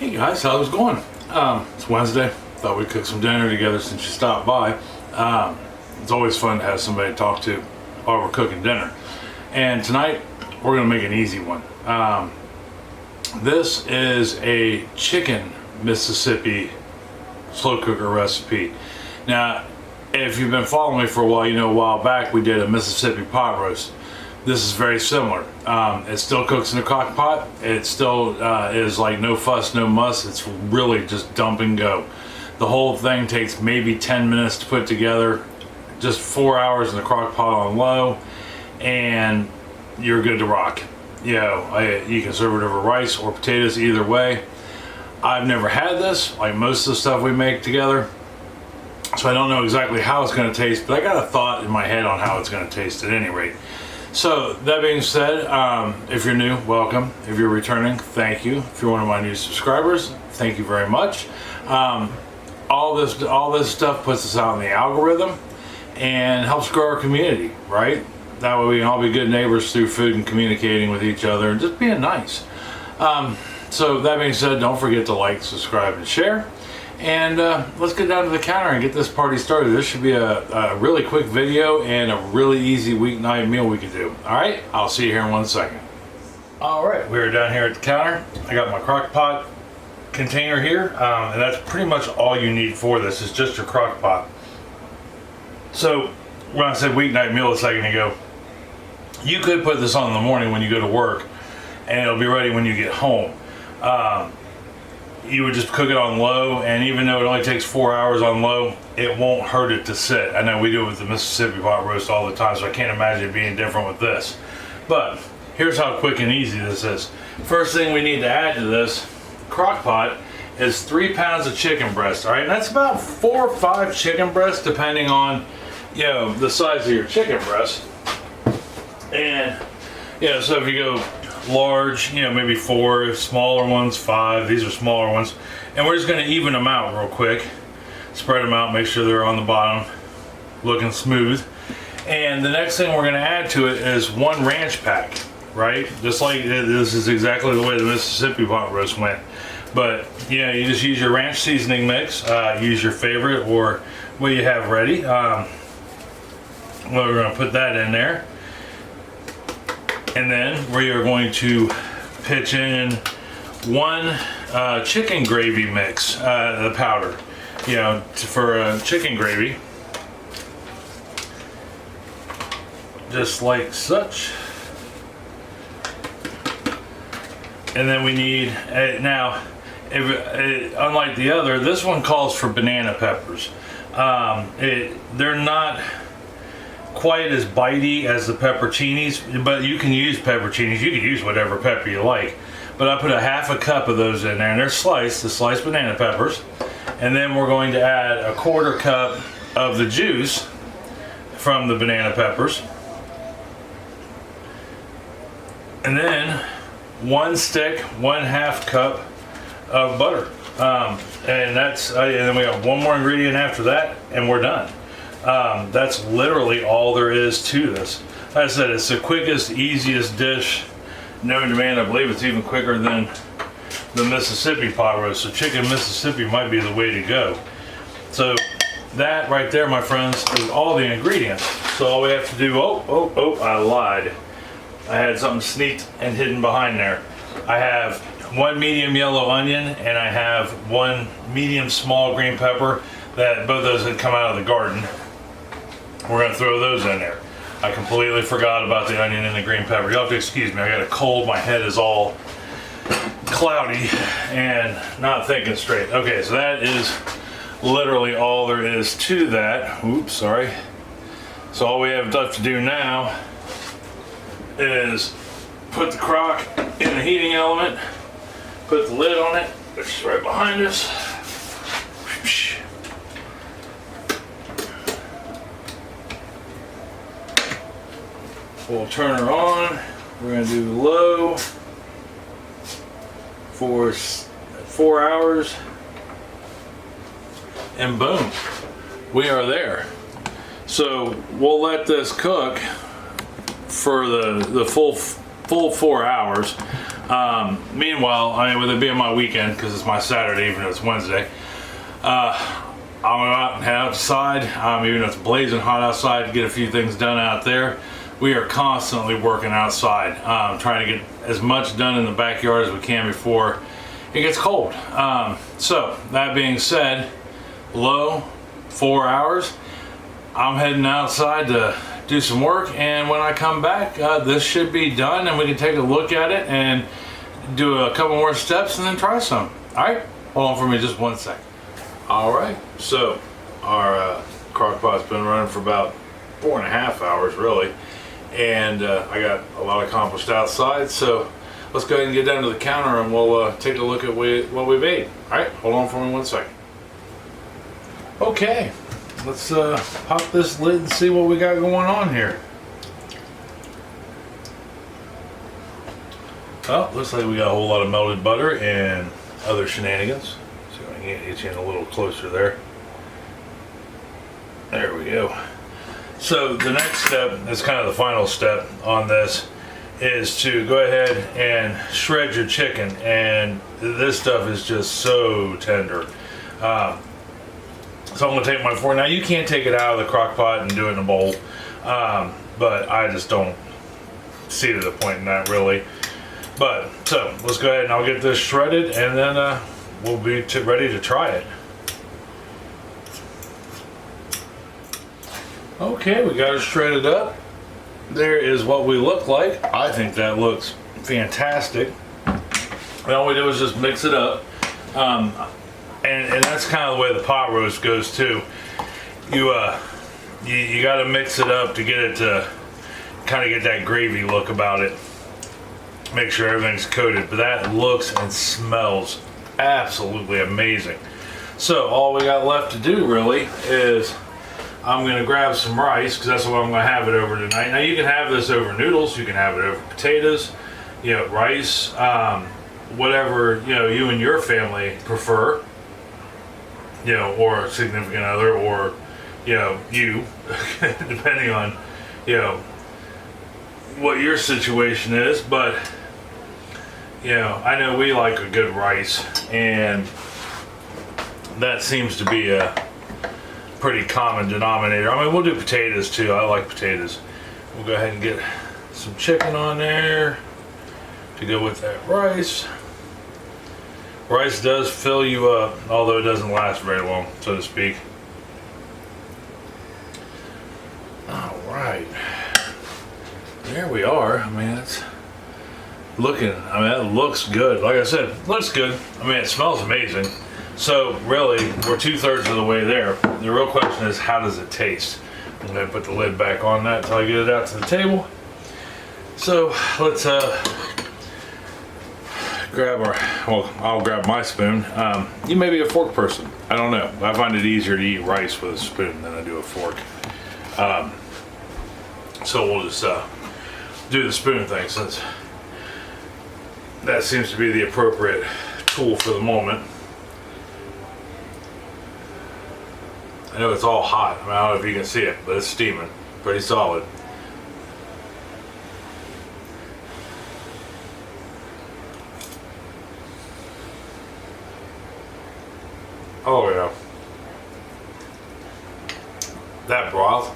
Hey guys, how's it going? It's Wednesday. Thought we'd cook some dinner together since you stopped by. It's always fun to have somebody to talk to while we're cooking dinner. And tonight, we're gonna make an easy one. This is a chicken Mississippi slow cooker recipe. Now, if you've been following me for a while, you know a while back we did a Mississippi pot roast. This is very similar. It still cooks in a crock pot. It still is like no fuss, no muss. It's really just dump and go. The whole thing takes maybe 10 minutes to put together. Just 4 hours in the crock pot on low, and you're good to rock. You know, you can serve it over rice or potatoes, either way. I've never had this, like most of the stuff we make together, so I don't know exactly how it's going to taste, but I got a thought in my head on how it's going to taste at any rate. So that being said, if you're new, welcome. If you're returning, thank you. If you're one of my new subscribers, thank you very much. All this stuff puts us out in the algorithm and helps grow our community, right? That way we can all be good neighbors through food and communicating with each other and just being nice. So that being said, don't forget to like, subscribe, and share. And let's get down to the counter and get this party started. This should be a really quick video and a really easy weeknight meal we can do. All right, I'll see you here in 1 second. All right, we're down here at the counter. I got my crock pot container here, and that's pretty much all you need for this is just your crock pot. So when I said weeknight meal a second ago, you could put this on in the morning when you go to work, and it'll be ready when you get home. You would just cook it on low, and even though it only takes 4 hours on low, it won't hurt it to sit. I know we do it with the Mississippi pot roast all the time, so I can't imagine it being different with this. But here's how quick and easy this is. First thing we need to add to this crock pot is 3 pounds of chicken breast. All right, and that's about 4 or 5 chicken breasts, depending on, you know, the size of your chicken breast. And so if you go large, maybe 4, smaller ones 5, these are smaller ones, and we're just going to even them out real quick, spread them out, make sure they're on the bottom looking smooth. And the next thing we're going to add to it is 1 ranch pack, right? Just like this is exactly the way the Mississippi pot roast went, but you just use your ranch seasoning mix, use your favorite or what you have ready. Well, we're going to put that in there. And then we are going to pitch in 1 chicken gravy mix, the powder, for chicken gravy, just like such. And then we need, now, unlike the other, this one calls for banana peppers. They're not quite as bitey as the pepperoncinis, but you can use pepperoncinis. You can use whatever pepper you like, but I put a half a cup of those in there, and they're sliced, the sliced banana peppers. And then we're going to add a 1/4 cup of the juice from the banana peppers, and then 1 stick, 1/2 cup of butter, and then we have 1 more ingredient after that, and we're done. That's literally all there is to this. Like I said, it's the quickest, easiest dish known to man. I believe it's even quicker than the Mississippi pot roast. So chicken Mississippi might be the way to go. So that right there, my friends, is all the ingredients. So all we have to do, I lied. I had something sneaked and hidden behind there. I have 1 medium yellow onion, and I have 1 medium small green pepper that both those had come out of the garden. We're going to throw those in there. I completely forgot about the onion and the green pepper. You'll have to excuse me, I got a cold, my head is all cloudy and not thinking straight. Okay, so that is literally all there is to that. Oops, sorry. So all we have left to do now is put the crock in the heating element, put the lid on it, which is right behind us. We'll turn her on. We're going to do low for 4 hours, and boom, we are there. So we'll let this cook for the full 4 hours. Meanwhile, I mean, with it being my weekend, because it's my Saturday, even though it's Wednesday, I'm gonna go out and head outside, even though it's blazing hot outside, to get a few things done out there. We are constantly working outside, trying to get as much done in the backyard as we can before it gets cold. So, that being said, low 4 hours, I'm heading outside to do some work, and when I come back, this should be done, and we can take a look at it and do a couple more steps and then try some. All right, hold on for me just 1 second. All right, so our crock pot's been running for about 4.5 hours really, and I got a lot accomplished outside, so let's go ahead and get down to the counter and we'll take a look at what we made. All right, hold on for me 1 second. Okay, let's pop this lid and see what we got going on here. Well, looks like we got a whole lot of melted butter and other shenanigans. See if I can get you in a little closer there. There we go. So the next step, is kind of the final step on this, is to go ahead and shred your chicken, and this stuff is just so tender. So I'm going to take my fork. Now you can't take it out of the crock pot and do it in a bowl, but I just don't see the point in that really. But so let's go ahead and I'll get this shredded, and then we'll be ready to try it. Okay, we got it shredded up. There is what we look like. I think that looks fantastic. And all we do is just mix it up. And that's kind of the way the pot roast goes too. You got to mix it up to get it to kind of get that gravy look about it. Make sure everything's coated, but that looks and smells absolutely amazing. So all we got left to do really is I'm going to grab some rice, because that's what I'm going to have it over tonight. Now you can have this over noodles, you can have it over potatoes, rice, whatever you and your family prefer, or significant other, or you, depending on what your situation is. But I know we like a good rice, and that seems to be a pretty common denominator. I mean, we'll do potatoes too. I like potatoes. We'll go ahead and get some chicken on there to go with that rice. Rice does fill you up, although it doesn't last very long, so to speak. All right, there we are. I mean, it's looking, that looks good. Like I said, it looks good. I mean, it smells amazing. So really, we're 2/3 of the way there. The real question is, how does it taste? I'm going to put the lid back on that until I get it out to the table. So let's I'll grab my spoon. You may be a fork person. I don't know. I find it easier to eat rice with a spoon than I do a fork. So we'll just do the spoon thing, since that seems to be the appropriate tool for the moment. I know it's all hot. I don't know if you can see it, but it's steaming. Pretty solid. Oh yeah. That broth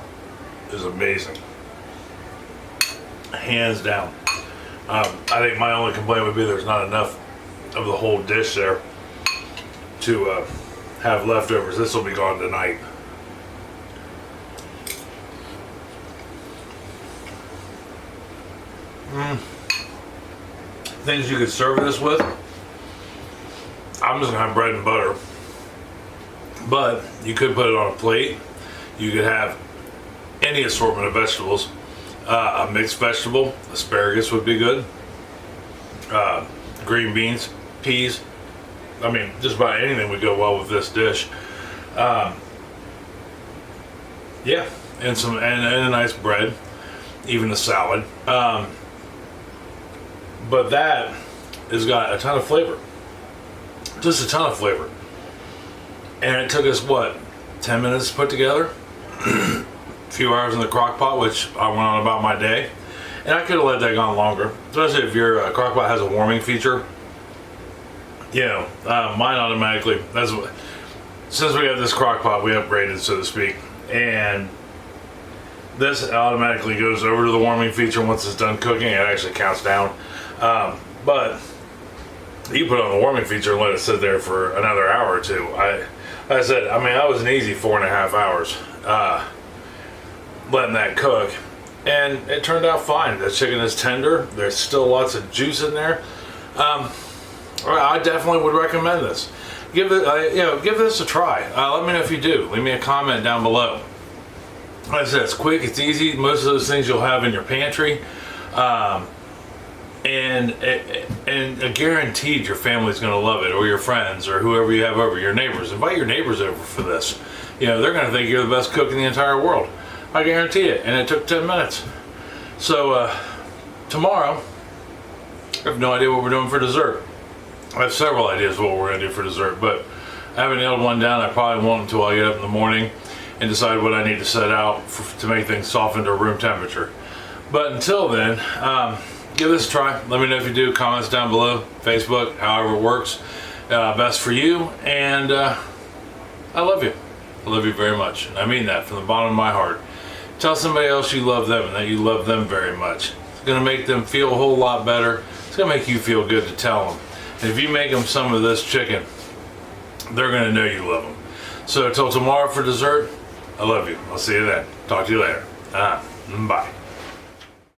is amazing. Hands down. I think my only complaint would be there's not enough of the whole dish there to have leftovers. This will be gone tonight. Things you could serve this with. I'm just gonna have bread and butter, but you could put it on a plate. You could have any assortment of vegetables. A mixed vegetable, asparagus would be good. Green beans, peas. I mean, just about anything would go well with this dish. Yeah, and a nice bread, even a salad. But that has got a ton of flavor, just a ton of flavor. And it took us what, 10 minutes to put together? A few hours in the crock pot, which I went on about my day, And I could have let that gone longer, especially if your crockpot has a warming feature. Mine automatically, since we have this crockpot, we upgraded, so to speak, and this automatically goes over to the warming feature once it's done cooking. It actually counts down. But you put on the warming feature and let it sit there for another hour or two. I was an easy 4.5 hours letting that cook, and it turned out fine. The chicken is tender. There's still lots of juice in there. I definitely would recommend this. Give this a try. Let me know if you do. Leave me a comment down below. Like I said, it's quick, it's easy. Most of those things you'll have in your pantry. And guaranteed your family's going to love it, or your friends, or whoever you have over, your neighbors. Invite your neighbors over for this. They're going to think you're the best cook in the entire world. I guarantee it. And it took 10 minutes. So tomorrow, I have no idea what we're doing for dessert. I have several ideas what we're going to do for dessert, but I haven't nailed one down. I probably won't until I get up in the morning and decide what I need to set out to make things soften to room temperature. But until then, give this a try. Let me know if you do. Comments down below, Facebook, however it works. Best for you, and I love you. I love you very much. I mean that from the bottom of my heart. Tell somebody else you love them and that you love them very much. It's going to make them feel a whole lot better. It's going to make you feel good to tell them. And if you make them some of this chicken, they're going to know you love them. So until tomorrow for dessert, I love you. I'll see you then. Talk to you later. Bye.